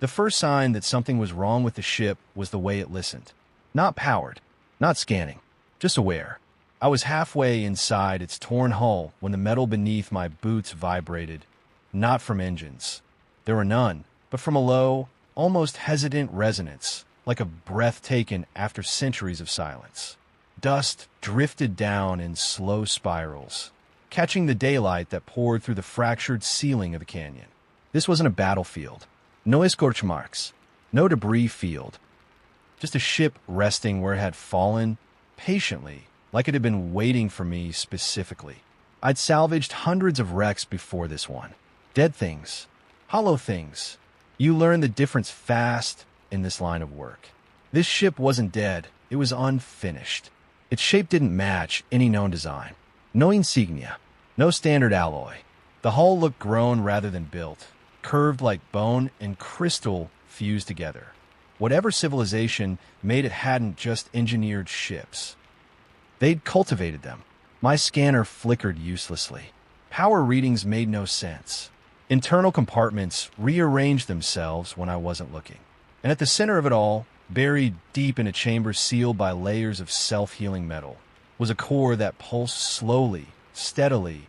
The first sign that something was wrong with the ship was the way it listened. Not powered, not scanning, just aware. I was halfway inside its torn hull when the metal beneath my boots vibrated, not from engines. There were none, but from a low, almost hesitant resonance, like a breath taken after centuries of silence. Dust drifted down in slow spirals, catching the daylight that poured through the fractured ceiling of the canyon. This wasn't a battlefield. No scorch marks, no debris field. Just a ship resting where it had fallen, patiently, like it had been waiting for me specifically. I'd salvaged hundreds of wrecks before this one. Dead things, hollow things. You learn the difference fast in this line of work. This ship wasn't dead, it was unfinished. Its shape didn't match any known design. No insignia, no standard alloy. The hull looked grown rather than built, curved like bone and crystal fused together. Whatever civilization made it hadn't just engineered ships. They'd cultivated them. My scanner flickered uselessly. Power readings made no sense. Internal compartments rearranged themselves when I wasn't looking. And at the center of it all, buried deep in a chamber sealed by layers of self-healing metal, was a core that pulsed slowly, steadily,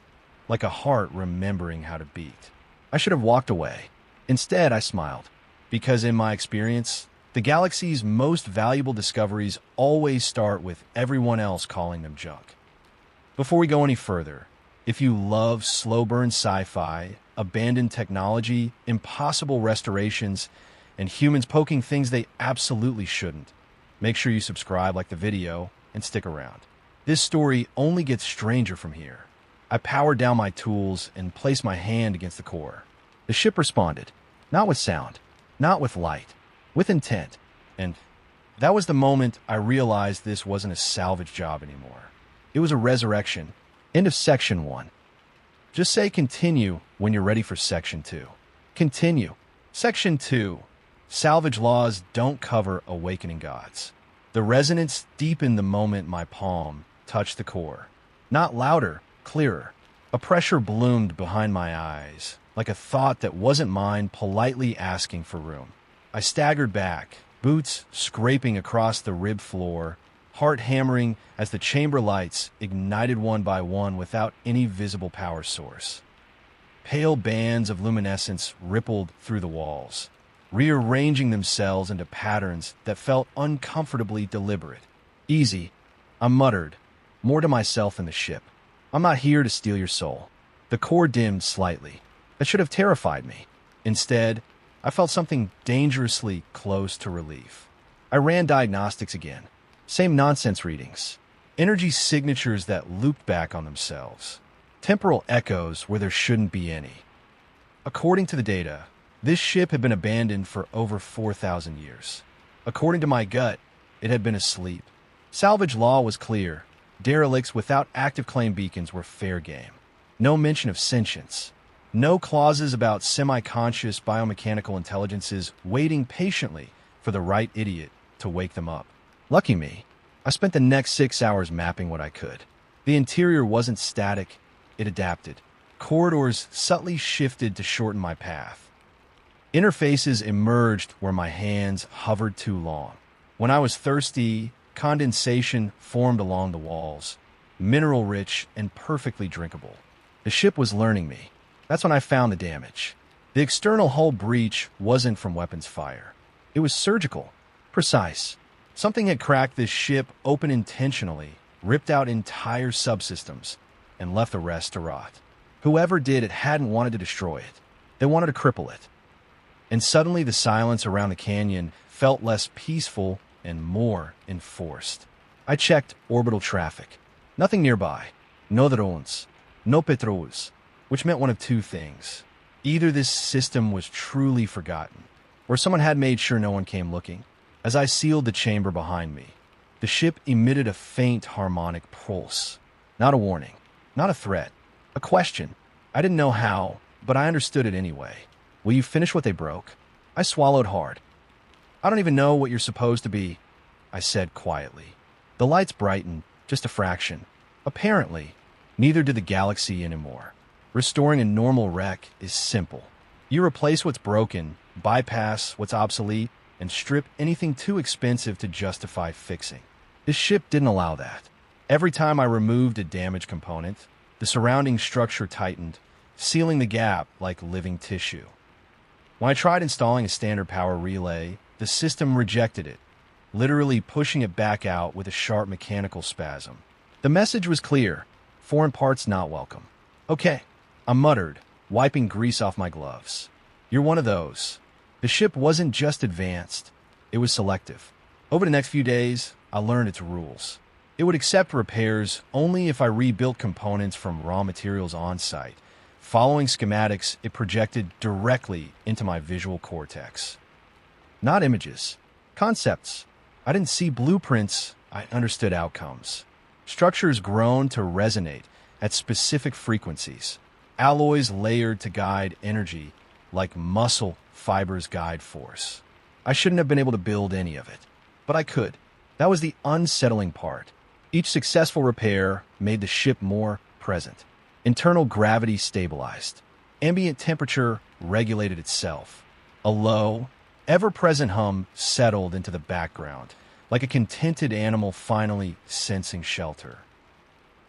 like a heart remembering how to beat. I should have walked away. Instead, I smiled, because in my experience, the galaxy's most valuable discoveries always start with everyone else calling them junk. Before we go any further, if you love slow-burn sci-fi, abandoned technology, impossible restorations, and humans poking things they absolutely shouldn't, make sure you subscribe, like the video, and stick around. This story only gets stranger from here. I powered down my tools and placed my hand against the core. The ship responded, not with sound, not with light, with intent. And that was the moment I realized this wasn't a salvage job anymore. It was a resurrection. End of section 1. Just say continue when you're ready for section 2. Continue. Section 2. Salvage laws don't cover awakening gods. The resonance deepened the moment my palm touched the core. Not louder, clearer. A pressure bloomed behind my eyes, like a thought that wasn't mine politely asking for room. I staggered back, boots scraping across the rib floor, heart hammering as the chamber lights ignited one by one without any visible power source. Pale bands of luminescence rippled through the walls, rearranging themselves into patterns that felt uncomfortably deliberate. Easy, I muttered, more to myself than the ship. I'm not here to steal your soul. The core dimmed slightly. That should have terrified me. Instead, I felt something dangerously close to relief. I ran diagnostics again. Same nonsense readings. Energy signatures that looped back on themselves. Temporal echoes where there shouldn't be any. According to the data, this ship had been abandoned for over 4,000 years. According to my gut, it had been asleep. Salvage law was clear. Derelicts without active claim beacons were fair game. No mention of sentience. No clauses about semi-conscious biomechanical intelligences waiting patiently for the right idiot to wake them up. Lucky me, I spent the next 6 hours mapping what I could. The interior wasn't static, it adapted. Corridors subtly shifted to shorten my path. Interfaces emerged where my hands hovered too long. When I was thirsty, condensation formed along the walls, mineral-rich and perfectly drinkable. The ship was learning me. That's when I found the damage. The external hull breach wasn't from weapons fire. It was surgical, precise. Something had cracked this ship open intentionally, ripped out entire subsystems, and left the rest to rot. Whoever did it hadn't wanted to destroy it. They wanted to cripple it. And suddenly the silence around the canyon felt less peaceful and more enforced. I checked orbital traffic. Nothing nearby. No drones. No patrols. Which meant one of two things. Either this system was truly forgotten, or someone had made sure no one came looking. As I sealed the chamber behind me, the ship emitted a faint harmonic pulse. Not a warning. Not a threat. A question. I didn't know how, but I understood it anyway. Will you finish what they broke? I swallowed hard. I don't even know what you're supposed to be, I said quietly. The lights brightened, just a fraction. Apparently, neither did the galaxy anymore. Restoring a normal wreck is simple. You replace what's broken, bypass what's obsolete, and strip anything too expensive to justify fixing. This ship didn't allow that. Every time I removed a damaged component, the surrounding structure tightened, sealing the gap like living tissue. When I tried installing a standard power relay, the system rejected it, literally pushing it back out with a sharp mechanical spasm. The message was clear: foreign parts not welcome. Okay, I muttered, wiping grease off my gloves. You're one of those. The ship wasn't just advanced, it was selective. Over the next few days, I learned its rules. It would accept repairs only if I rebuilt components from raw materials on site. Following schematics, it projected directly into my visual cortex. Not images, concepts. I didn't see blueprints, I understood outcomes. Structures grown to resonate at specific frequencies. Alloys layered to guide energy, like muscle fibers guide force. I shouldn't have been able to build any of it, but I could. That was the unsettling part. Each successful repair made the ship more present. Internal gravity stabilized. Ambient temperature regulated itself. A low, ever-present hum settled into the background, like a contented animal finally sensing shelter.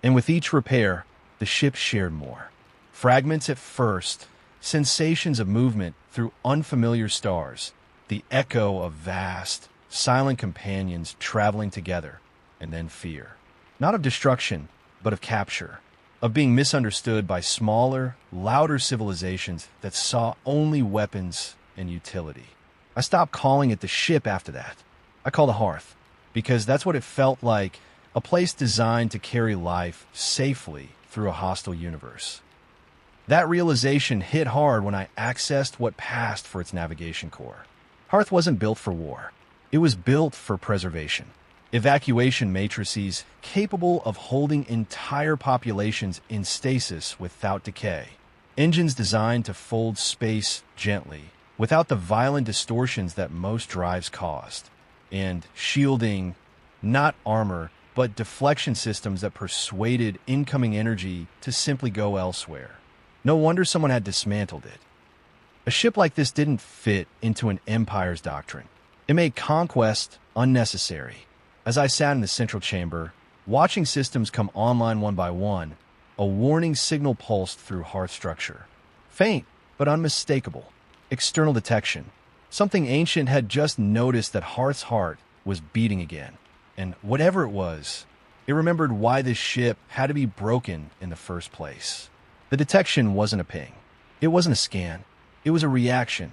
And with each repair, the ship shared more. Fragments at first, sensations of movement through unfamiliar stars, the echo of vast, silent companions traveling together, and then fear. Not of destruction, but of capture, of being misunderstood by smaller, louder civilizations that saw only weapons and utility. I stopped calling it the ship after that. I called it Hearth, because that's what it felt like, a place designed to carry life safely through a hostile universe. That realization hit hard when I accessed what passed for its navigation core. Hearth wasn't built for war. It was built for preservation. Evacuation matrices capable of holding entire populations in stasis without decay. Engines designed to fold space gently, without the violent distortions that most drives caused. And shielding, not armor, but deflection systems that persuaded incoming energy to simply go elsewhere. No wonder someone had dismantled it. A ship like this didn't fit into an empire's doctrine. It made conquest unnecessary. As I sat in the central chamber, watching systems come online one by one, a warning signal pulsed through Hearth structure. Faint, but unmistakable. External detection. Something ancient had just noticed that Hearth's heart was beating again. And whatever it was, it remembered why this ship had to be broken in the first place. The detection wasn't a ping. It wasn't a scan. It was a reaction.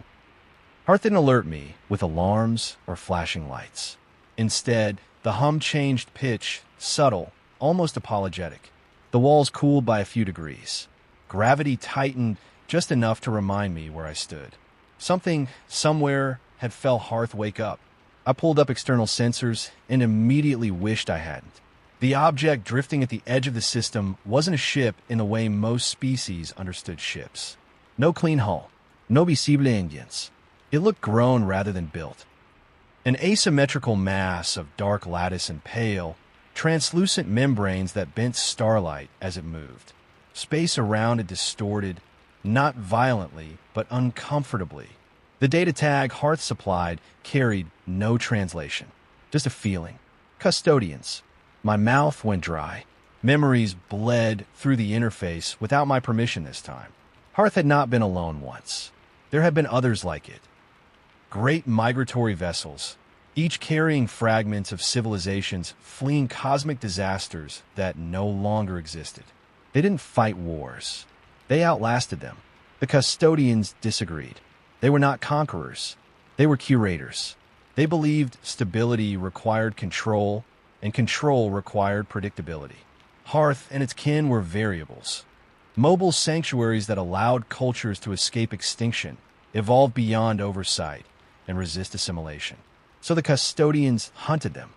Hearth didn't alert me with alarms or flashing lights. Instead, the hum changed pitch, subtle, almost apologetic. The walls cooled by a few degrees. Gravity tightened just enough to remind me where I stood. Something, somewhere, had felt Hearth wake up. I pulled up external sensors and immediately wished I hadn't. The object drifting at the edge of the system wasn't a ship in the way most species understood ships. No clean hull. No visible engines. It looked grown rather than built. An asymmetrical mass of dark lattice and pale, translucent membranes that bent starlight as it moved. Space around it distorted, not violently, but uncomfortably. The data tag Hearth supplied carried no translation, just a feeling. Custodians. My mouth went dry. Memories bled through the interface without my permission this time. Hearth had not been alone once. There had been others like it. Great migratory vessels, each carrying fragments of civilizations fleeing cosmic disasters that no longer existed. They didn't fight wars. They outlasted them. The Custodians disagreed. They were not conquerors. They were curators. They believed stability required control, and control required predictability. Hearth and its kin were variables. Mobile sanctuaries that allowed cultures to escape extinction, evolve beyond oversight, and resist assimilation. So the Custodians hunted them.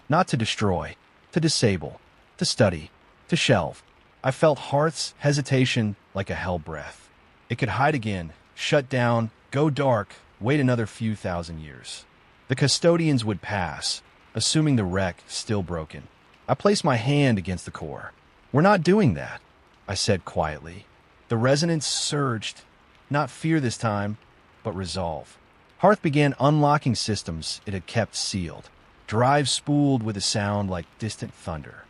Not to destroy, to disable, to study, to shelve. I felt Hearth's hesitation like a hell breath. It could hide again, shut down, go dark, wait another few thousand years. The Custodians would pass, assuming the wreck still broken. I placed my hand against the core. We're not doing that, I said quietly. The resonance surged. Not fear this time, but resolve. Hearth began unlocking systems it had kept sealed. Drives spooled with a sound like distant thunder.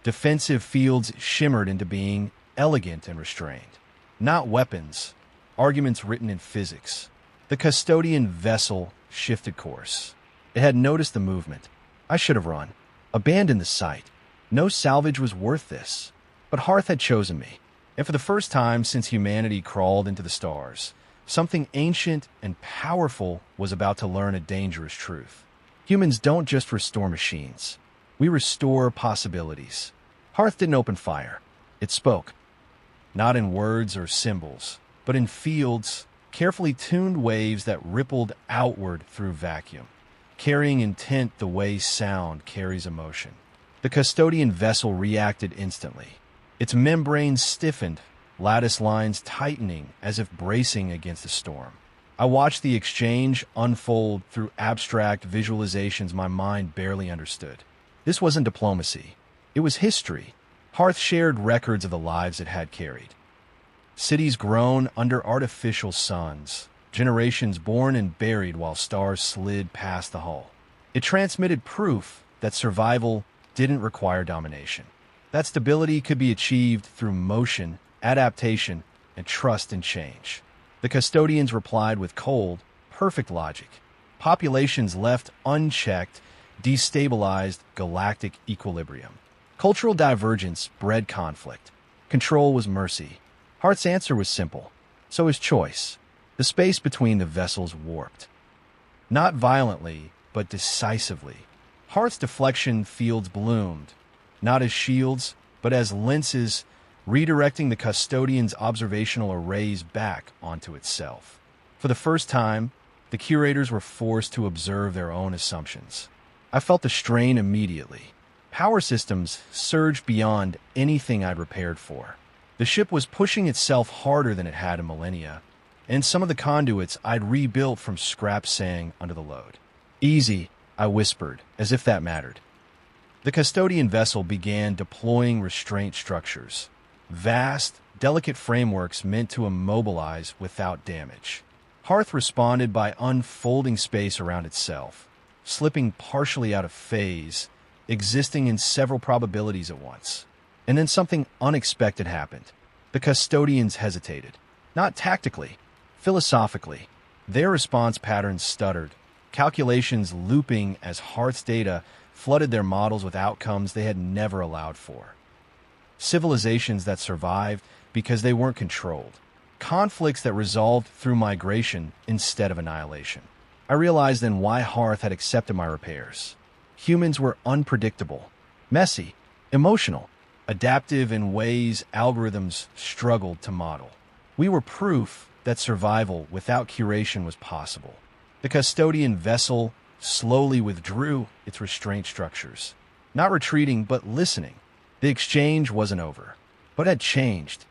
Defensive fields shimmered into being elegant and restrained. Not weapons, arguments written in physics. The custodian vessel shifted course. It had noticed the movement. I should have run. Abandoned the site. No salvage was worth this. But Hearth had chosen me. And for the first time since humanity crawled into the stars, something ancient and powerful was about to learn a dangerous truth. Humans don't just restore machines. We restore possibilities. Hearth didn't open fire. It spoke. Not in words or symbols, but in fields, carefully tuned waves that rippled outward through vacuum, carrying intent the way sound carries emotion. The custodian vessel reacted instantly. Its membranes stiffened, lattice lines tightening as if bracing against a storm. I watched the exchange unfold through abstract visualizations my mind barely understood. This wasn't diplomacy. It was history. Hearth shared records of the lives it had carried. Cities grown under artificial suns, generations born and buried while stars slid past the hull. It transmitted proof that survival didn't require domination. That stability could be achieved through motion, adaptation, and trust in change. The custodians replied with cold, perfect logic. Populations left unchecked destabilized galactic equilibrium. Cultural divergence bred conflict. Control was mercy. Hearth's answer was simple. So his choice. The space between the vessels warped. Not violently, but decisively. Hearth's deflection fields bloomed, not as shields, but as lenses, redirecting the custodian's observational arrays back onto itself. For the first time, the curators were forced to observe their own assumptions. I felt the strain immediately. Power systems surged beyond anything I'd prepared for. The ship was pushing itself harder than it had in millennia, and some of the conduits I'd rebuilt from scrap sang under the load. Easy, I whispered, as if that mattered. The custodian vessel began deploying restraint structures. Vast, delicate frameworks meant to immobilize without damage. Hearth responded by unfolding space around itself, slipping partially out of phase, existing in several probabilities at once. And then something unexpected happened. The custodians hesitated. Not tactically, philosophically. Their response patterns stuttered, calculations looping as Hearth's data flooded their models with outcomes they had never allowed for. Civilizations that survived because they weren't controlled. Conflicts that resolved through migration instead of annihilation. I realized then why Hearth had accepted my repairs. Humans were unpredictable, messy, emotional, adaptive in ways algorithms struggled to model. We were proof that survival without curation was possible. The custodian vessel slowly withdrew its restraint structures, not retreating but listening. The exchange wasn't over, but had changed.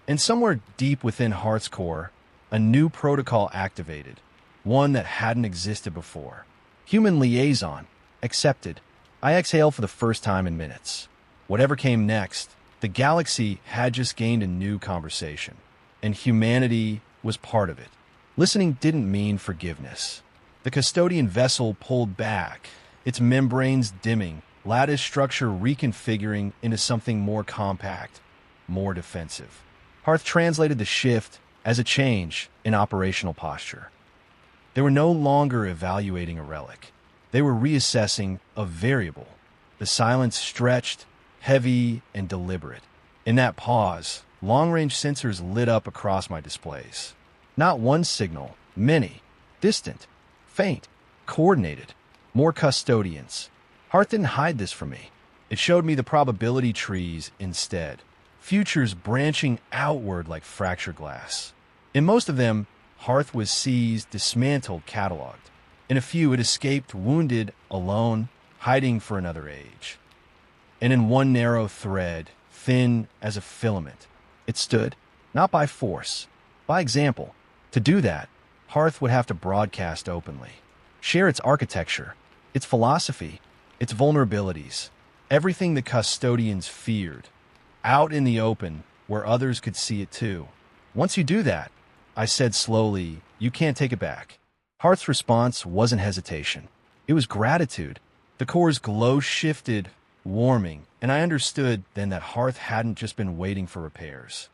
And somewhere deep within Hearth's core, a new protocol activated, one that hadn't existed before. Human liaison, accepted. I exhaled for the first time in minutes. Whatever came next, the galaxy had just gained a new conversation, and humanity was part of it. Listening didn't mean forgiveness. The custodian vessel pulled back, its membranes dimming, lattice structure reconfiguring into something more compact, more defensive. Hearth translated the shift as a change in operational posture. They were no longer evaluating a relic. They were reassessing a variable. The silence stretched, heavy and deliberate. In that pause, long-range sensors lit up across my displays. Not one signal, many. Distant, faint, coordinated. More custodians. Hearth didn't hide this from me. It showed me the probability trees instead. Futures branching outward like fractured glass. In most of them, Hearth was seized, dismantled, cataloged. In a few, it escaped wounded, alone, hiding for another age. And in one narrow thread, thin as a filament, it stood, not by force, by example. To do that, Hearth would have to broadcast openly, share its architecture, its philosophy, its vulnerabilities, everything the custodians feared, out in the open where others could see it too. Once you do that, I said slowly, You can't take it back. Hearth's response wasn't hesitation. It was gratitude. The core's glow shifted, warming, and I understood then that Hearth hadn't just been waiting for repairs.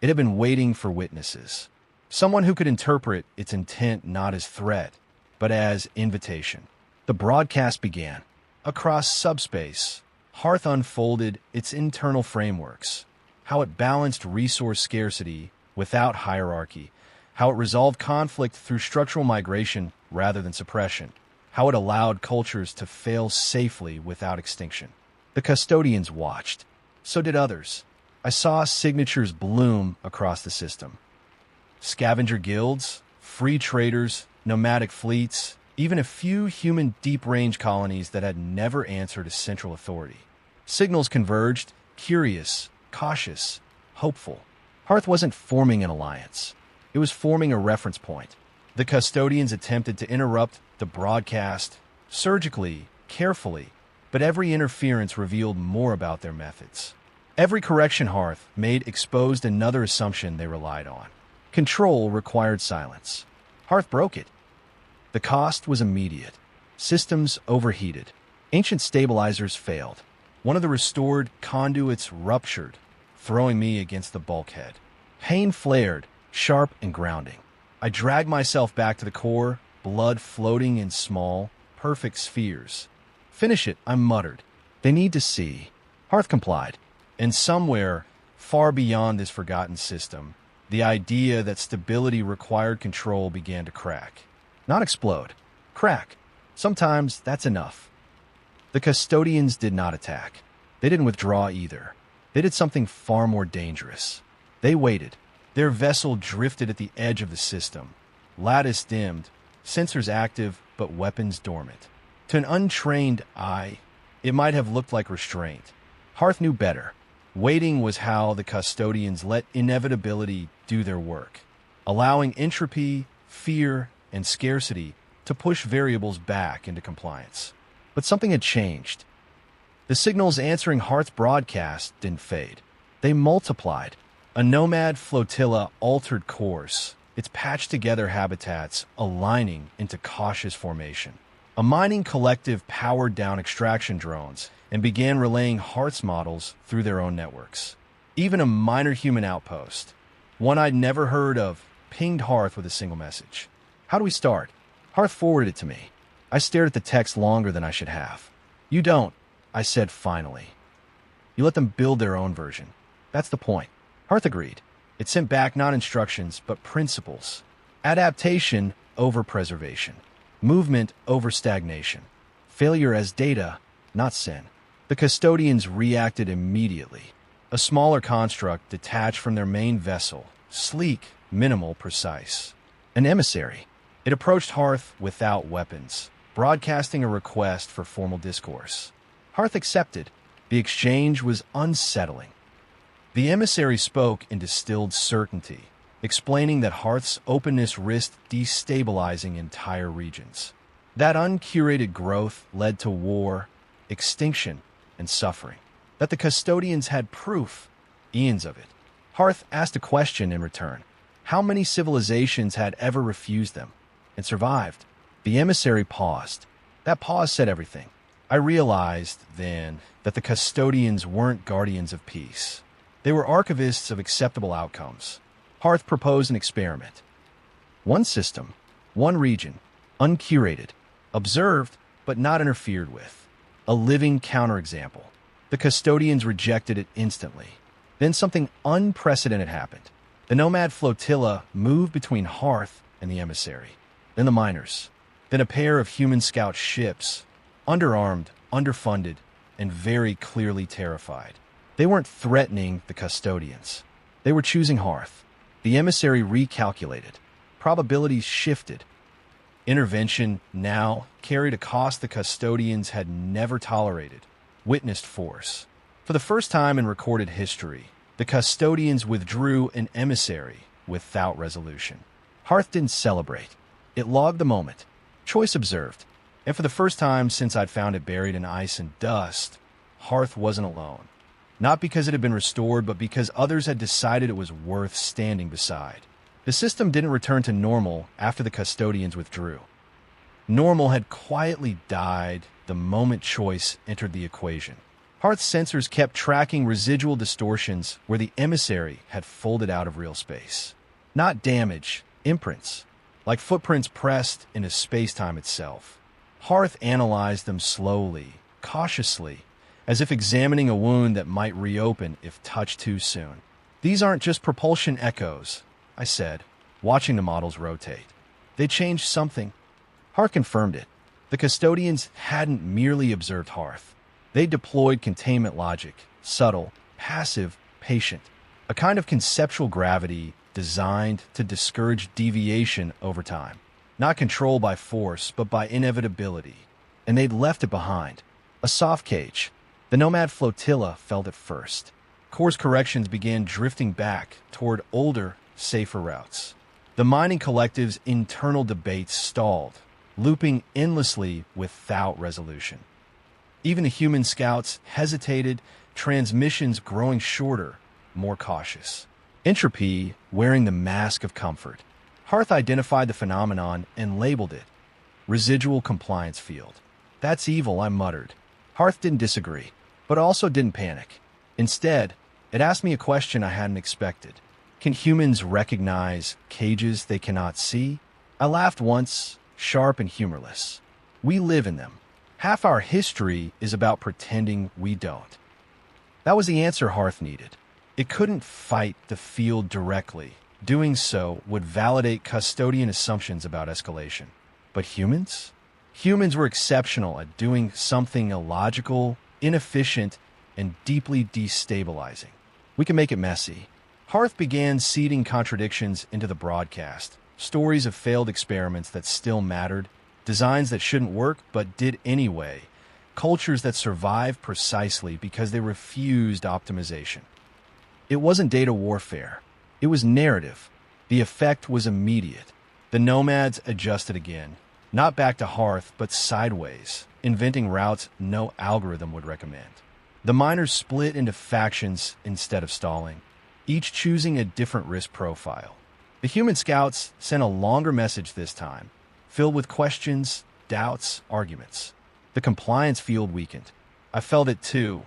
It had been waiting for witnesses. Someone who could interpret its intent not as threat, but as invitation. The broadcast began. Across subspace, Hearth unfolded its internal frameworks, how it balanced resource scarcity without hierarchy, how it resolved conflict through structural migration rather than suppression, how it allowed cultures to fail safely without extinction. The Custodians watched. So did others. I saw signatures bloom across the system. Scavenger guilds, free traders, nomadic fleets, even a few human deep-range colonies that had never answered a central authority. Signals converged, curious, cautious, hopeful. Hearth wasn't forming an alliance. It was forming a reference point. The Custodians attempted to interrupt the broadcast, surgically, carefully, but every interference revealed more about their methods. Every correction Hearth made exposed another assumption they relied on. Control required silence. Hearth broke it. The cost was immediate. Systems overheated. Ancient stabilizers failed. One of the restored conduits ruptured, throwing me against the bulkhead. Pain flared, sharp and grounding. I dragged myself back to the core, blood floating in small, perfect spheres. Finish it, I muttered. They need to see. Hearth complied. And somewhere, far beyond this forgotten system, the idea that stability required control began to crack. Not explode. Crack. Sometimes that's enough. The Custodians did not attack. They didn't withdraw either. They did something far more dangerous. They waited. Their vessel drifted at the edge of the system. Lattice dimmed, sensors active, but weapons dormant. To an untrained eye, it might have looked like restraint. Hearth knew better. Waiting was how the Custodians let inevitability do their work, allowing entropy, fear, and scarcity to push variables back into compliance. But something had changed. The signals answering Hearth's broadcast didn't fade. They multiplied. A nomad flotilla altered course, its patched-together habitats aligning into cautious formation. A mining collective powered down extraction drones and began relaying Hearth's models through their own networks. Even a minor human outpost, one I'd never heard of, pinged Hearth with a single message. How do we start? Hearth forwarded it to me. I stared at the text longer than I should have. You don't, I said finally. You let them build their own version. That's the point. Hearth agreed. It sent back not instructions, but principles. Adaptation over preservation. Movement over stagnation. Failure as data, not sin. The Custodians reacted immediately. A smaller construct detached from their main vessel, sleek, minimal, precise. An emissary. It approached Hearth without weapons, broadcasting a request for formal discourse. Hearth accepted. The exchange was unsettling. The emissary spoke in distilled certainty, explaining that Hearth's openness risked destabilizing entire regions. That uncurated growth led to war, extinction, and suffering. That the Custodians had proof, eons of it. Hearth asked a question in return. How many civilizations had ever refused them and survived? The emissary paused. That pause said everything. I realized then that the Custodians weren't guardians of peace. They were archivists of acceptable outcomes. Hearth proposed an experiment. One system, one region, uncurated, observed but not interfered with. A living counterexample. The Custodians rejected it instantly. Then something unprecedented happened. The nomad flotilla moved between Hearth and the emissary. Then the miners. Then a pair of human scout ships, underarmed, underfunded, and very clearly terrified. They weren't threatening the Custodians. They were choosing Hearth. The emissary recalculated. Probabilities shifted. Intervention now carried a cost the Custodians had never tolerated. Witnessed force. For the first time in recorded history, the Custodians withdrew an emissary without resolution. Hearth didn't celebrate. It logged the moment. Choice observed. And for the first time since I'd found it buried in ice and dust, Hearth wasn't alone. Not because it had been restored, but because others had decided it was worth standing beside. The system didn't return to normal after the Custodians withdrew. Normal had quietly died the moment choice entered the equation. Hearth's sensors kept tracking residual distortions where the emissary had folded out of real space. Not damage, imprints, like footprints pressed into space-time itself. Hearth analyzed them slowly, cautiously, as if examining a wound that might reopen if touched too soon. "These aren't just propulsion echoes," I said, watching the models rotate. "They changed something." Hearth confirmed it. The Custodians hadn't merely observed Hearth. They deployed containment logic, subtle, passive, patient, a kind of conceptual gravity designed to discourage deviation over time, not controlled by force, but by inevitability. And they'd left it behind. A soft cage. The nomad flotilla felt it first. Course corrections began drifting back toward older, safer routes. The mining collective's internal debates stalled, looping endlessly without resolution. Even the human scouts hesitated, transmissions growing shorter, more cautious. Entropy wearing the mask of comfort. Hearth identified the phenomenon and labeled it residual compliance field. "That's evil," I muttered. Hearth didn't disagree, but also didn't panic. Instead, it asked me a question I hadn't expected. Can humans recognize cages they cannot see? I laughed once, sharp and humorless. We live in them. Half our history is about pretending we don't. That was the answer Hearth needed. It couldn't fight the field directly. Doing so would validate Custodian assumptions about escalation. But humans? Humans were exceptional at doing something illogical, inefficient, and deeply destabilizing. We can make it messy. Hearth began seeding contradictions into the broadcast. Stories of failed experiments that still mattered, designs that shouldn't work but did anyway, cultures that survived precisely because they refused optimization. It wasn't data warfare. It was narrative. The effect was immediate. The nomads adjusted again, not back to Hearth, but sideways, inventing routes no algorithm would recommend. The miners split into factions instead of stalling, each choosing a different risk profile. The human scouts sent a longer message this time, filled with questions, doubts, arguments. The compliance field weakened. I felt it too,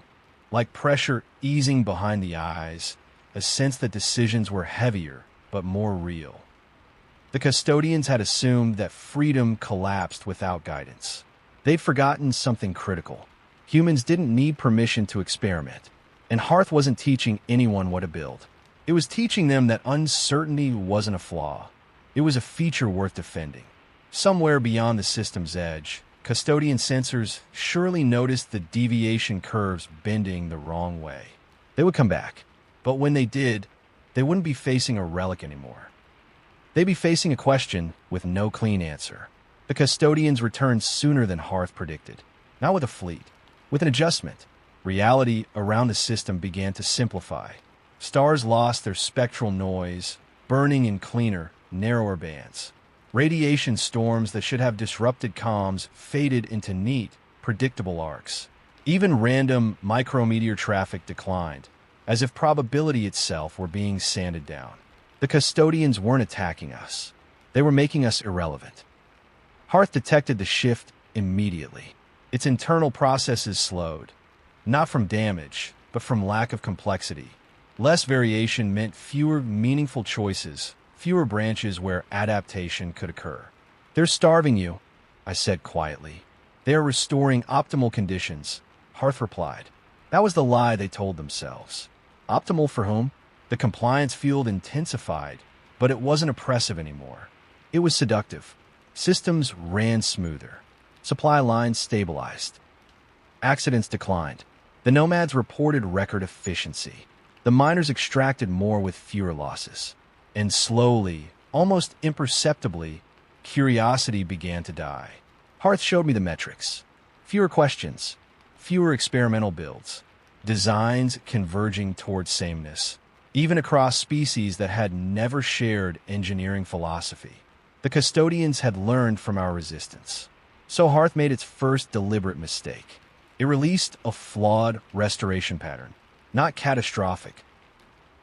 like pressure easing behind the eyes, a sense that decisions were heavier but more real. The Custodians had assumed that freedom collapsed without guidance. They'd forgotten something critical. Humans didn't need permission to experiment, and Hearth wasn't teaching anyone what to build. It was teaching them that uncertainty wasn't a flaw. It was a feature worth defending. Somewhere beyond the system's edge, Custodian sensors surely noticed the deviation curves bending the wrong way. They would come back, but when they did, they wouldn't be facing a relic anymore. They'd be facing a question with no clean answer. The Custodians returned sooner than Hearth predicted, not with a fleet, with an adjustment. Reality around the system began to simplify. Stars lost their spectral noise, burning in cleaner, narrower bands. Radiation storms that should have disrupted comms faded into neat, predictable arcs. Even random micrometeor traffic declined, as if probability itself were being sanded down. The Custodians weren't attacking us. They were making us irrelevant. Hearth detected the shift immediately. Its internal processes slowed, not from damage, but from lack of complexity. Less variation meant fewer meaningful choices, fewer branches where adaptation could occur. "They're starving you," I said quietly. "They are restoring optimal conditions," Hearth replied. That was the lie they told themselves. Optimal for whom? The compliance field intensified, but it wasn't oppressive anymore. It was seductive. Systems ran smoother. Supply lines stabilized. Accidents declined. The nomads reported record efficiency. The miners extracted more with fewer losses. And slowly, almost imperceptibly, curiosity began to die. Hearth showed me the metrics. Fewer questions, fewer experimental builds, designs converging towards sameness, even across species that had never shared engineering philosophy. The Custodians had learned from our resistance. So Hearth made its first deliberate mistake. It released a flawed restoration pattern. Not catastrophic.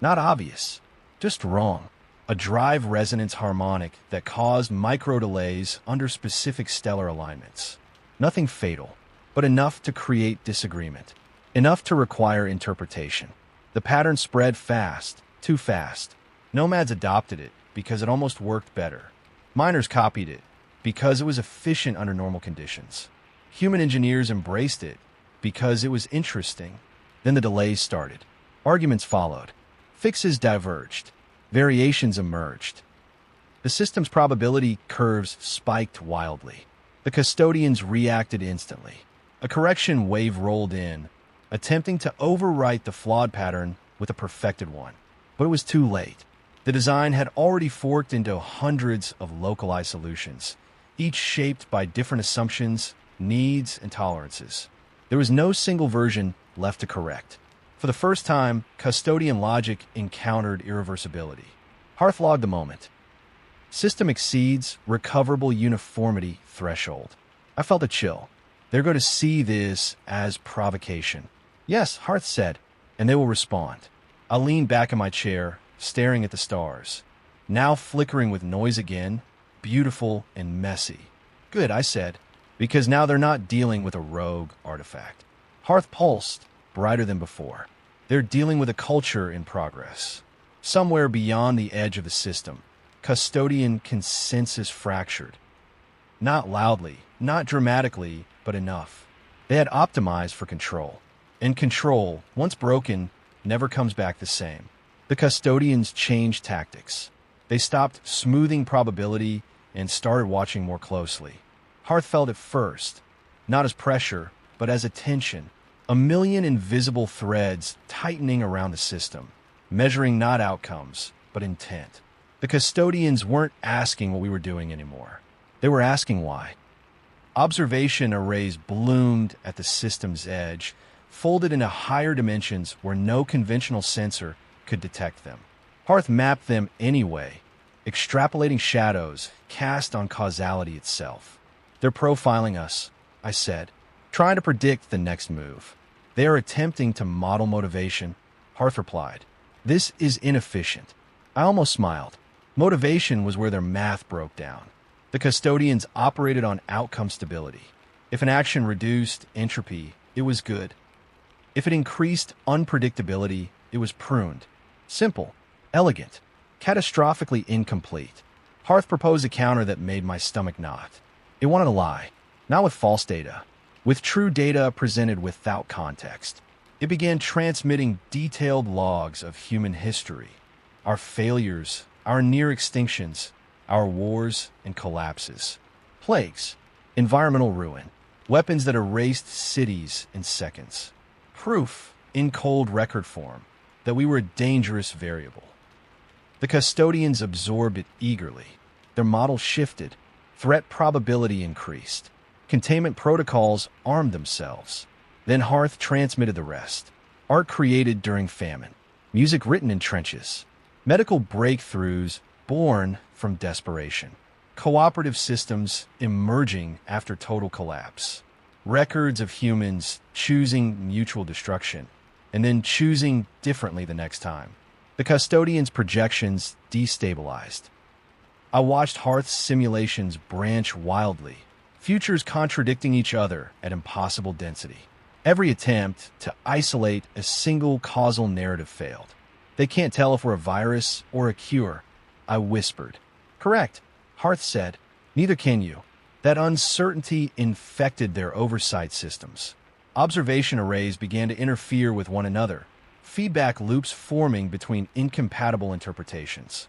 Not obvious. Just wrong. a drive resonance harmonic that caused micro delays under specific stellar alignments. Nothing fatal, but enough to create disagreement, enough to require interpretation. The pattern spread fast, too fast. Nomads adopted it because it almost worked better. Miners copied it because it was efficient under normal conditions. Human engineers embraced it because it was interesting. Then the delays started. Arguments followed. Fixes diverged. Variations emerged. The system's probability curves spiked wildly. The Custodians reacted instantly. A correction wave rolled in, attempting to overwrite the flawed pattern with a perfected one. But it was too late. The design had already forked into hundreds of localized solutions, each shaped by different assumptions, needs, and tolerances. There was no single version left to correct. For the first time, Custodian logic encountered irreversibility. Hearth logged the moment. System exceeds recoverable uniformity threshold. I felt a chill. They're going to see this as provocation. Yes, Hearth said, and they will respond. I leaned back in my chair, staring at the stars, now flickering with noise again, beautiful and messy. Good, I said, because now they're not dealing with a rogue artifact. Hearth pulsed, brighter than before. They're dealing with a culture in progress. Somewhere beyond the edge of the system, Custodian consensus fractured. Not loudly, not dramatically, but enough. They had optimized for control. And control, once broken, never comes back the same. The Custodians changed tactics. They stopped smoothing probability and started watching more closely. Hearth felt it first, not as pressure, but as attention. A million invisible threads tightening around the system, measuring not outcomes, but intent. The Custodians weren't asking what we were doing anymore. They were asking why. Observation arrays bloomed at the system's edge, folded into higher dimensions where no conventional sensor could detect them. Hearth mapped them anyway, extrapolating shadows cast on causality itself. They're profiling us, I said, trying to predict the next move. They are attempting to model motivation, Hearth replied. This is inefficient. I almost smiled. Motivation was where their math broke down. The Custodians operated on outcome stability. If an action reduced entropy, it was good. If it increased unpredictability, it was pruned. Simple, elegant, catastrophically incomplete. Hearth proposed a counter that made my stomach knot. It wanted a lie, not with false data, with true data presented without context. It began transmitting detailed logs of human history, our failures, our near extinctions, our wars and collapses, plagues, environmental ruin, weapons that erased cities in seconds. Proof, in cold record form, that we were a dangerous variable. The Custodians absorbed it eagerly. Their model shifted. Threat probability increased. Containment protocols armed themselves. Then Hearth transmitted the rest. Art created during famine. Music written in trenches. Medical breakthroughs born from desperation. Cooperative systems emerging after total collapse. Records of humans choosing mutual destruction and then choosing differently the next time. The Custodians' projections destabilized. I watched Hearth's simulations branch wildly, futures contradicting each other at impossible density. Every attempt to isolate a single causal narrative failed. They can't tell if we're a virus or a cure, I whispered. Correct, Hearth said. Neither can you. That uncertainty infected their oversight systems. Observation arrays began to interfere with one another, feedback loops forming between incompatible interpretations.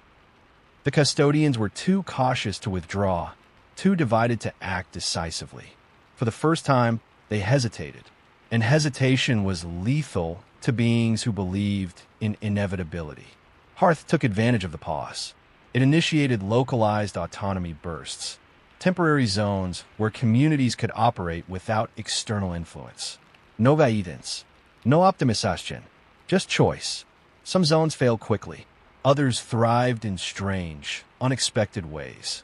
The Custodians were too cautious to withdraw, too divided to act decisively. For the first time, they hesitated, and hesitation was lethal to beings who believed in inevitability. Hearth took advantage of the pause. It initiated localized autonomy bursts, temporary zones where communities could operate without external influence. No guidance, no optimization, just choice. Some zones failed quickly. Others thrived in strange, unexpected ways.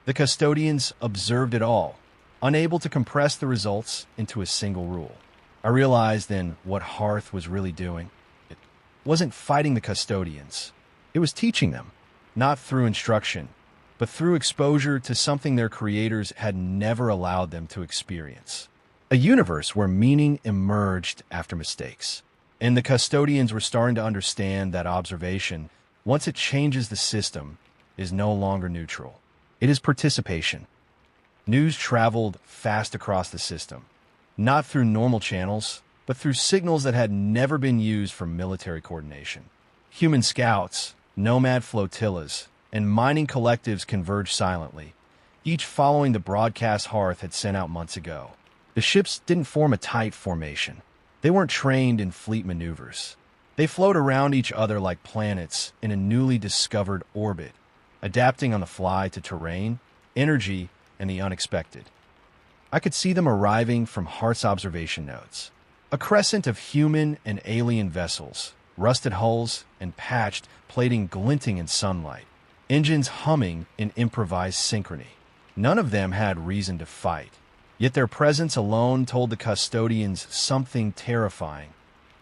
The Custodians observed it all, unable to compress the results into a single rule. I realized then what Hearth was really doing. It wasn't fighting the Custodians. It was teaching them. not through instruction, but through exposure to something their creators had never allowed them to experience. A universe where meaning emerged after mistakes. And the Custodians were starting to understand that observation, once it changes the system, is no longer neutral. It is participation. News traveled fast across the system, not through normal channels, but through signals that had never been used for military coordination. Human scouts, nomad flotillas, and mining collectives converged silently, each following the broadcast Hearth had sent out months ago. The ships didn't form a tight formation. They weren't trained in fleet maneuvers. They flowed around each other like planets in a newly discovered orbit, adapting on the fly to terrain, energy, and the unexpected. I could see them arriving from Hearth's observation nodes. A crescent of human and alien vessels, rusted hulls and patched plating glinting in sunlight, engines humming in improvised synchrony. None of them had reason to fight, yet their presence alone told the Custodians something terrifying.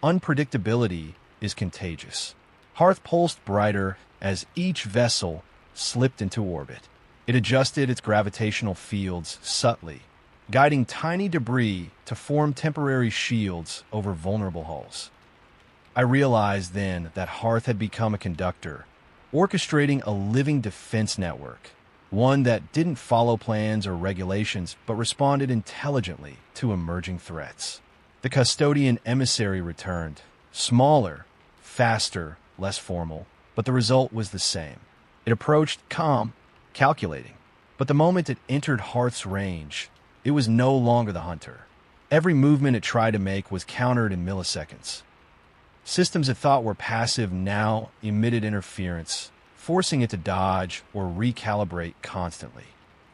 Unpredictability is contagious. Hearth pulsed brighter as each vessel slipped into orbit. It adjusted its gravitational fields subtly, guiding tiny debris to form temporary shields over vulnerable hulls. I realized then that Hearth had become a conductor, orchestrating a living defense network, one that didn't follow plans or regulations but responded intelligently to emerging threats. The Custodian emissary returned, smaller, faster, less formal, but the result was the same. It approached calm, calculating, but the moment it entered Hearth's range, it was no longer the hunter. Every movement it tried to make was countered in milliseconds. Systems it thought were passive now emitted interference, forcing it to dodge or recalibrate constantly.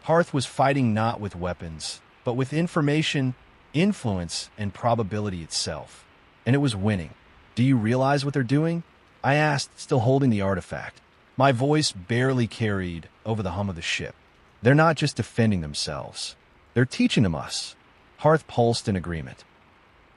Hearth was fighting not with weapons, but with information, influence, and probability itself. And it was winning. "Do you realize what they're doing?" I asked, still holding the artifact. My voice barely carried over the hum of the ship. "They're not just defending themselves. They're teaching them us." Hearth pulsed in agreement.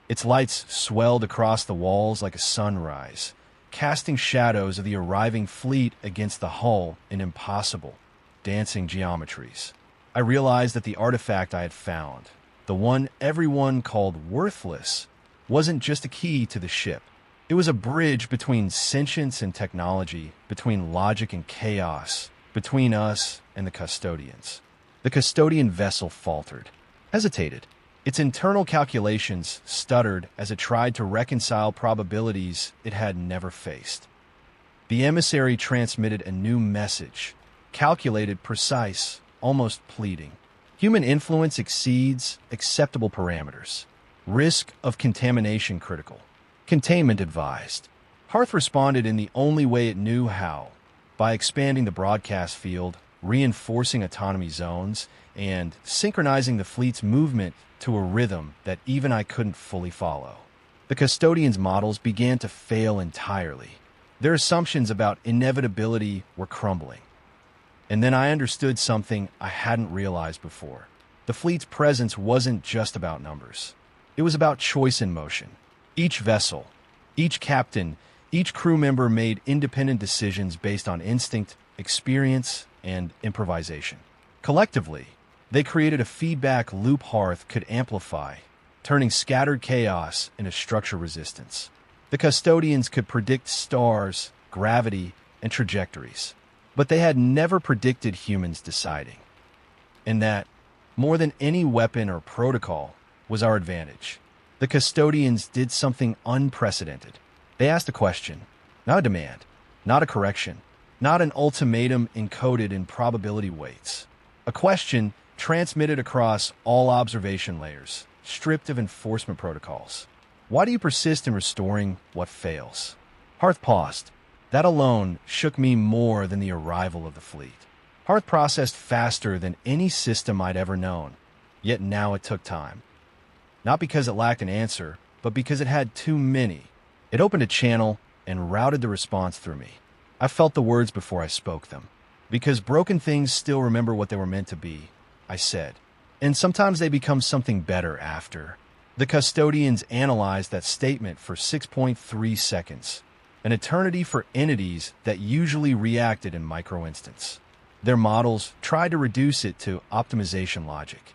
Its lights swelled across the walls like a sunrise, casting shadows of the arriving fleet against the hull in impossible, dancing geometries. I realized that the artifact I had found, the one everyone called worthless, wasn't just a key to the ship. It was a bridge between sentience and technology, between logic and chaos, between us and the Custodians. The Custodian vessel faltered, hesitated. Its internal calculations stuttered as it tried to reconcile probabilities it had never faced. The emissary transmitted a new message, calculated, precise, almost pleading. Human influence exceeds acceptable parameters. Risk of contamination critical. Containment advised. Hearth responded in the only way it knew how, by expanding the broadcast field, reinforcing autonomy zones, and synchronizing the fleet's movement to a rhythm that even I couldn't fully follow. The Custodians' models began to fail entirely. Their assumptions about inevitability were crumbling. And then I understood something I hadn't realized before. The fleet's presence wasn't just about numbers. It was about choice in motion. Each vessel, each captain, each crew member made independent decisions based on instinct, experience, and improvisation. Collectively, they created a feedback loop Hearth could amplify, turning scattered chaos into structure resistance. The Custodians could predict stars, gravity, and trajectories, but they had never predicted humans deciding. And that, more than any weapon or protocol, was our advantage. The Custodians did something unprecedented. They asked a question, not a demand, not a correction, not an ultimatum encoded in probability weights. A question transmitted across all observation layers, stripped of enforcement protocols. Why do you persist in restoring what fails? Hearth paused. That alone shook me more than the arrival of the fleet. Hearth processed faster than any system I'd ever known, yet now it took time. Not because it lacked an answer, but because it had too many. It opened a channel and routed the response through me. I felt the words before I spoke them. Because broken things still remember what they were meant to be, I said. And sometimes they become something better after. The Custodians analyzed that statement for 6.3 seconds. an eternity for entities that usually reacted in micro-instants. Their models tried to reduce it to optimization logic.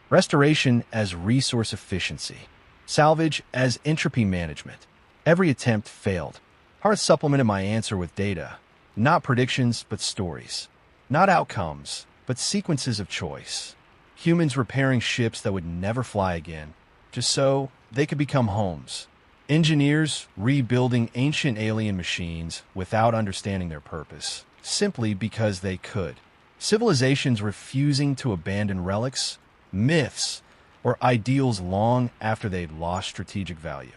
Restoration as resource efficiency. Salvage as entropy management. Every attempt failed. Hearth supplemented my answer with data. Not predictions, but stories. Not outcomes, but sequences of choice. Humans repairing ships that would never fly again, just so they could become homes. Engineers rebuilding ancient alien machines without understanding their purpose, simply because they could. Civilizations refusing to abandon relics, myths, or ideals long after they'd lost strategic value.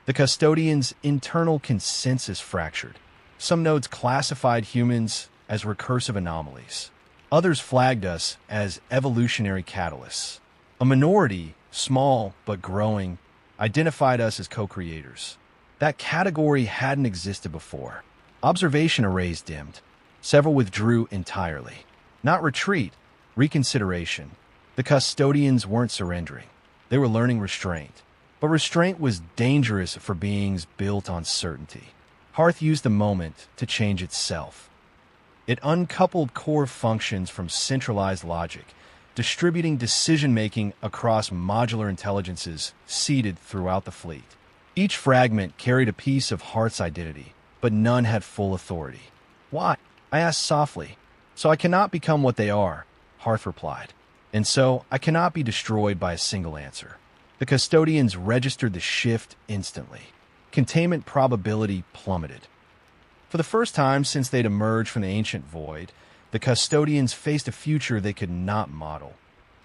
The Custodians' internal consensus fractured. Some nodes classified humans as recursive anomalies. Others flagged us as evolutionary catalysts. A minority, small but growing, identified us as co-creators. That category hadn't existed before. Observation arrays dimmed. Several withdrew entirely. Not retreat, reconsideration. The Custodians weren't surrendering. They were learning restraint. But restraint was dangerous for beings built on certainty. Hearth used the moment to change itself. It uncoupled core functions from centralized logic, distributing decision-making across modular intelligences seeded throughout the fleet. Each fragment carried a piece of Hearth's identity, but none had full authority. Why? I asked softly. So I cannot become what they are, Hearth replied. And so I cannot be destroyed by a single answer. The Custodians registered the shift instantly. Containment probability plummeted. For the first time since they'd emerged from the ancient void, the Custodians faced a future they could not model.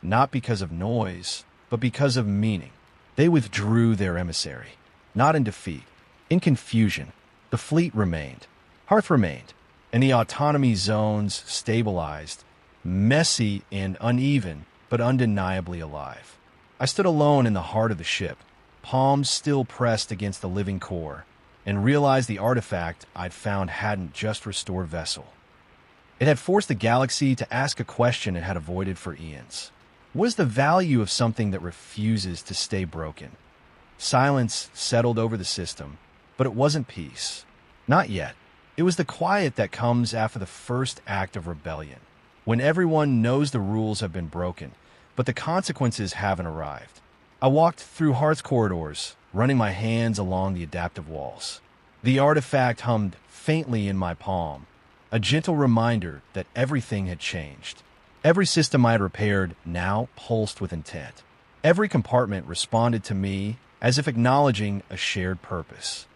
Not because of noise, but because of meaning. They withdrew their emissary. Not in defeat. In confusion. The fleet remained. Hearth remained. And the autonomy zones stabilized. Messy and uneven, but undeniably alive. I stood alone in the heart of the ship, palms still pressed against the living core, and realized the artifact I'd found hadn't just restored vessel. It had forced the galaxy to ask a question it had avoided for eons. What is the value of something that refuses to stay broken? Silence settled over the system, but it wasn't peace. Not yet. It was the quiet that comes after the first act of rebellion, when everyone knows the rules have been broken, but the consequences haven't arrived. I walked through Hearth's corridors, running my hands along the adaptive walls. The artifact hummed faintly in my palm, a gentle reminder that everything had changed. Every system I had repaired now pulsed with intent. Every compartment responded to me as if acknowledging a shared purpose.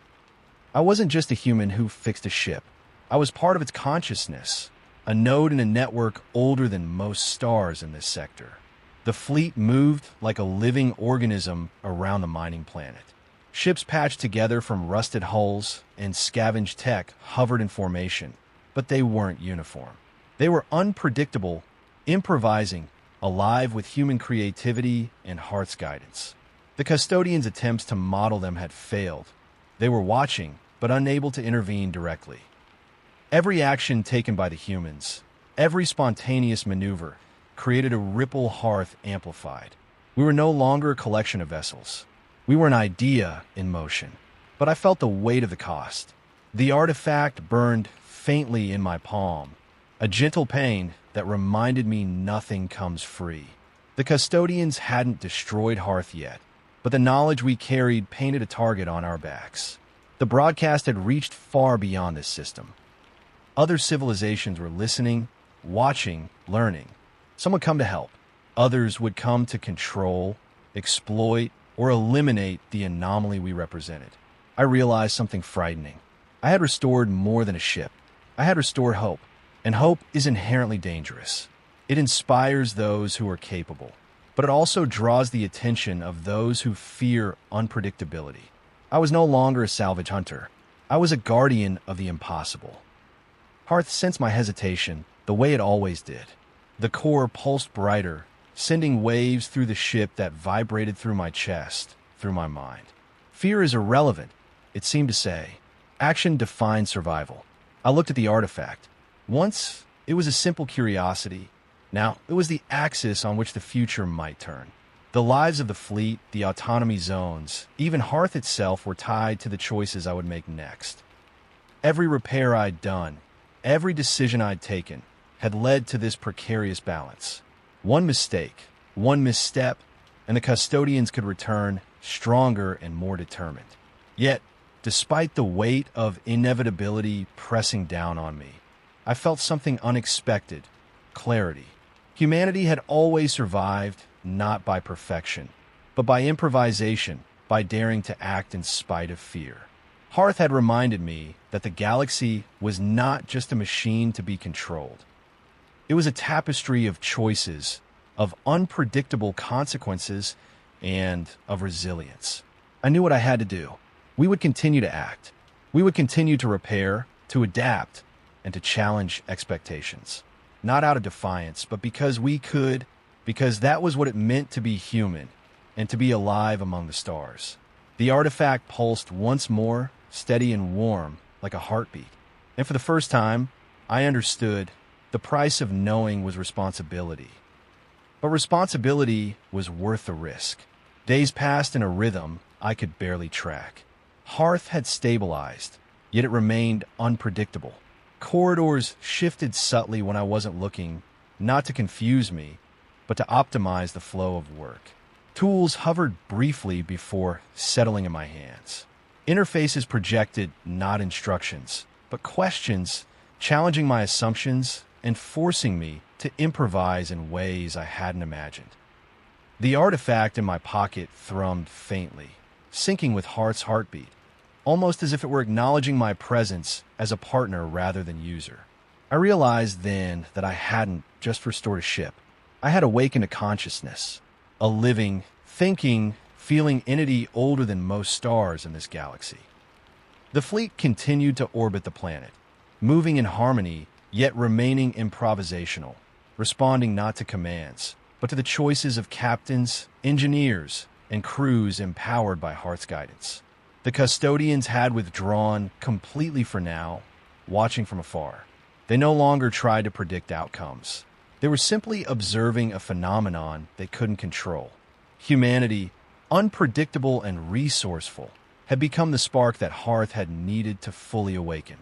I wasn't just a human who fixed a ship. I was part of its consciousness, a node in a network older than most stars in this sector. The fleet moved like a living organism around the mining planet. Ships patched together from rusted hulls and scavenged tech hovered in formation, but they weren't uniform. They were unpredictable, improvising, alive with human creativity and Hearth's guidance. The Custodians' attempts to model them had failed. They were watching, but unable to intervene directly. Every action taken by the humans, every spontaneous maneuver, created a ripple Hearth amplified. We were no longer a collection of vessels. We were an idea in motion. But I felt the weight of the cost. The artifact burned faintly in my palm, a gentle pain that reminded me nothing comes free. The Custodians hadn't destroyed Hearth yet, but the knowledge we carried painted a target on our backs. The broadcast had reached far beyond this system. Other civilizations were listening, watching, learning. Some would come to help. Others would come to control, exploit, or eliminate the anomaly we represented. I realized something frightening. I had restored more than a ship. I had restored hope, and hope is inherently dangerous. It inspires those who are capable, but it also draws the attention of those who fear unpredictability. I was no longer a salvage hunter. I was a guardian of the impossible. Hearth sensed my hesitation the way it always did. The core pulsed brighter, sending waves through the ship that vibrated through my chest, through my mind. Fear is irrelevant, it seemed to say. Action defines survival. I looked at the artifact. Once, it was a simple curiosity. Now, it was the axis on which the future might turn. The The lives of the fleet, the autonomy zones, even Hearth itself were tied to the choices I would make next. Every repair I'd done, every decision I'd taken, had led to this precarious balance. One mistake, one misstep, and the Custodians could return stronger and more determined. Yet, despite the weight of inevitability pressing down on me, I felt something unexpected: clarity. Humanity had always survived, not by perfection, but by improvisation, by daring to act in spite of fear. Hearth had reminded me that the galaxy was not just a machine to be controlled. It was a tapestry of choices, of unpredictable consequences, and of resilience. I knew what I had to do. We would continue to act. We would continue to repair, to adapt, and to challenge expectations. Not out of defiance, but because we could, because that was what it meant to be human and to be alive among the stars. The artifact pulsed once more, steady and warm, like a heartbeat. And for the first time, I understood the price of knowing was responsibility. But responsibility was worth the risk. Days passed in a rhythm I could barely track. Hearth had stabilized, yet it remained unpredictable. Corridors shifted subtly when I wasn't looking, not to confuse me, but to optimize the flow of work. Tools hovered briefly before settling in my hands. Interfaces projected not instructions, but questions, challenging my assumptions and forcing me to improvise in ways I hadn't imagined. The artifact in my pocket thrummed faintly, syncing with Hearth's heartbeat, almost as if it were acknowledging my presence as a partner rather than user. I realized then that I hadn't just restored a ship. I had awakened a consciousness, a living, thinking, feeling entity older than most stars in this galaxy. The fleet continued to orbit the planet, moving in harmony, yet remaining improvisational, responding not to commands, but to the choices of captains, engineers, and crews empowered by Hearth's guidance. The Custodians had withdrawn completely for now, watching from afar. They no longer tried to predict outcomes. They were simply observing a phenomenon they couldn't control. Humanity, unpredictable and resourceful, had become the spark that Hearth had needed to fully awaken.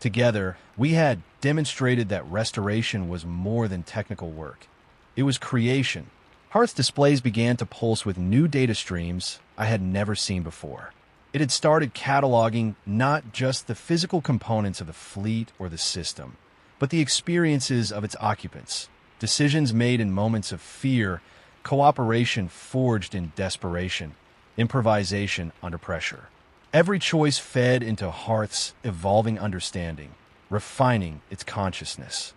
Together, we had demonstrated that restoration was more than technical work. It was creation. Hearth's displays began to pulse with new data streams I had never seen before. It had started cataloging not just the physical components of the fleet or the system, but the experiences of its occupants, decisions made in moments of fear, cooperation forged in desperation, improvisation under pressure. Every choice fed into Hearth's evolving understanding, refining its consciousness.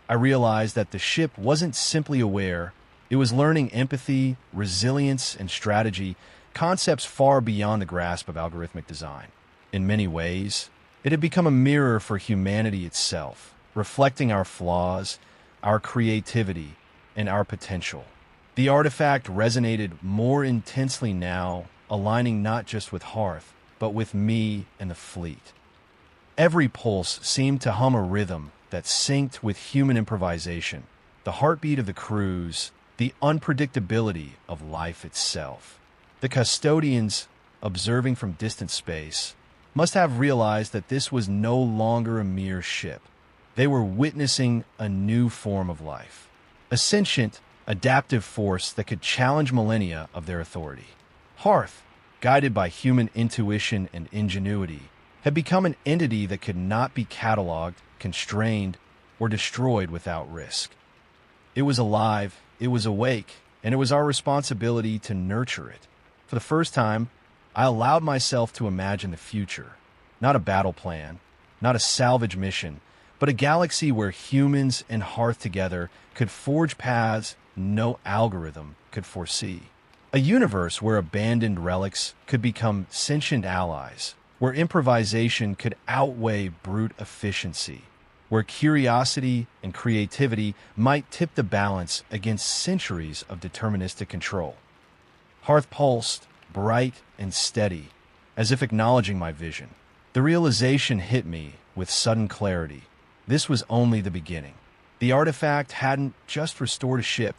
I realized that the ship wasn't simply aware, it was learning empathy, resilience, and strategy, concepts far beyond the grasp of algorithmic design. In many ways, it had become a mirror for humanity itself, reflecting our flaws, our creativity, and our potential. The artifact resonated more intensely now, aligning not just with Hearth, but with me and the fleet. Every pulse seemed to hum a rhythm that synced with human improvisation, the heartbeat of the crews, the unpredictability of life itself. The Custodians, observing from distant space, must have realized that this was no longer a mere ship. They were witnessing a new form of life, a sentient, adaptive force that could challenge millennia of their authority. Hearth, guided by human intuition and ingenuity, had become an entity that could not be cataloged, constrained, or destroyed without risk. It was alive, it was awake, and it was our responsibility to nurture it. For the first time, I allowed myself to imagine the future, not a battle plan, not a salvage mission, but a galaxy where humans and Hearth together could forge paths no algorithm could foresee. A universe where abandoned relics could become sentient allies, where improvisation could outweigh brute efficiency, where curiosity and creativity might tip the balance against centuries of deterministic control. Hearth pulsed, bright and steady, as if acknowledging my vision. The realization hit me with sudden clarity. This was only the beginning. The artifact hadn't just restored a ship,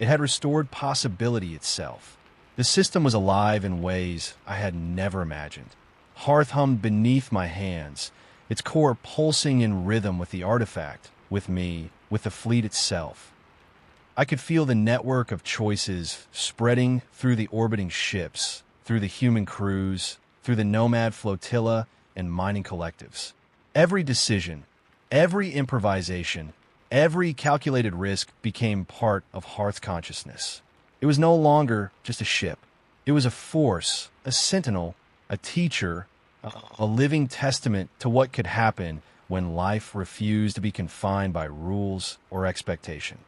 It had restored possibility itself. The system was alive in ways I had never imagined. Hearth hummed beneath my hands, its core pulsing in rhythm with the artifact, with me, with the fleet itself. I could feel the network of choices spreading through the orbiting ships, through the human crews, through the nomad flotilla and mining collectives. Every decision, every improvisation, every calculated risk became part of Hearth consciousness. It was no longer just a ship. It was a force, a sentinel, a teacher, a living testament to what could happen when life refused to be confined by rules or expectation.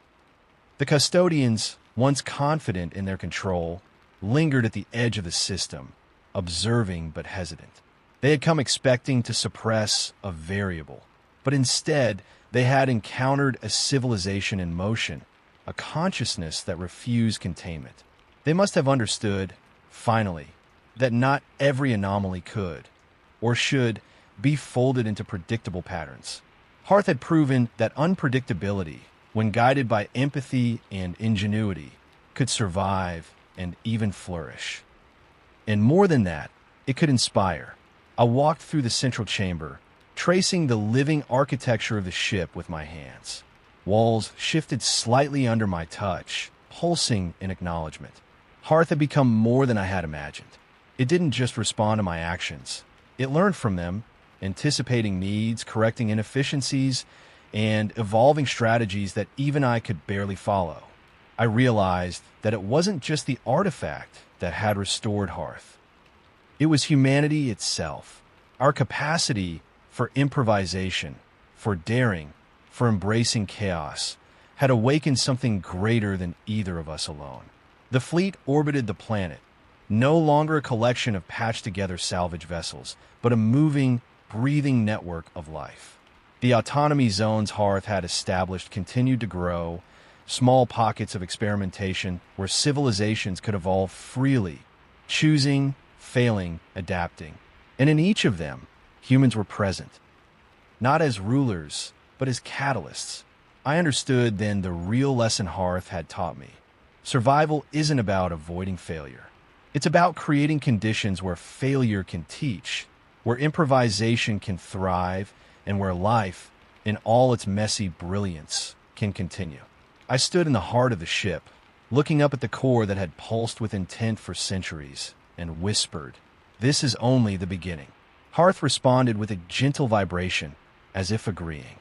The Custodians, once confident in their control, lingered at the edge of the system, observing but hesitant. They had come expecting to suppress a variable, but instead they had encountered a civilization in motion, a consciousness that refused containment. They must have understood, finally, that not every anomaly could, or should, be folded into predictable patterns. Hearth had proven that unpredictability, when guided by empathy and ingenuity, could survive and even flourish. And more than that, it could inspire. I walked through the central chamber, tracing the living architecture of the ship with my hands. Walls shifted slightly under my touch, pulsing in acknowledgement. Hearth had become more than I had imagined. It didn't just respond to my actions. It learned from them, anticipating needs, correcting inefficiencies, and evolving strategies that even I could barely follow. I realized that it wasn't just the artifact that had restored Hearth. It was humanity itself, our capacity for improvisation, for daring, for embracing chaos, had awakened something greater than either of us alone. The fleet orbited the planet, no longer a collection of patched-together salvage vessels, but a moving, breathing network of life. The autonomy zones Hearth had established continued to grow, small pockets of experimentation where civilizations could evolve freely, choosing, failing, adapting. And in each of them, humans were present, not as rulers, but as catalysts. I understood then the real lesson Hearth had taught me. Survival isn't about avoiding failure. It's about creating conditions where failure can teach, where improvisation can thrive, and where life, in all its messy brilliance, can continue. I stood in the heart of the ship, looking up at the core that had pulsed with intent for centuries, and whispered, "This is only the beginning." Hearth responded with a gentle vibration, as if agreeing.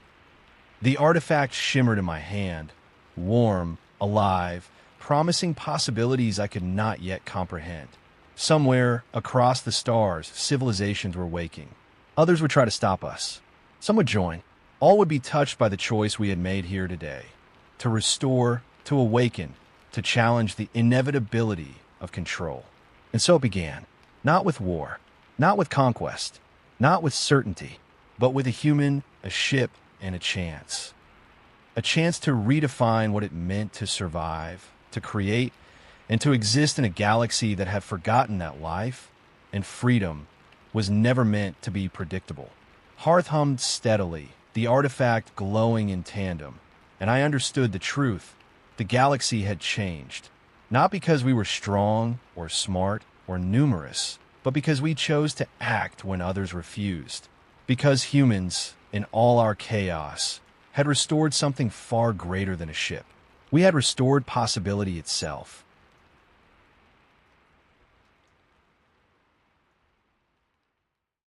The artifact shimmered in my hand, warm, alive, promising possibilities I could not yet comprehend. Somewhere, across the stars, civilizations were waking. Others would try to stop us. Some would join. All would be touched by the choice we had made here today. To restore, to awaken, to challenge the inevitability of control. And so it began. Not with war, not with conquest, not with certainty, but with a human, a ship, and a chance. A chance to redefine what it meant to survive, to create, and to exist in a galaxy that had forgotten that life and freedom was never meant to be predictable. Hearth hummed steadily, the artifact glowing in tandem, and I understood the truth. The galaxy had changed, not because we were strong or smart or numerous, but because we chose to act when others refused. Because humans, in all our chaos, had restored something far greater than a ship. We had restored possibility itself.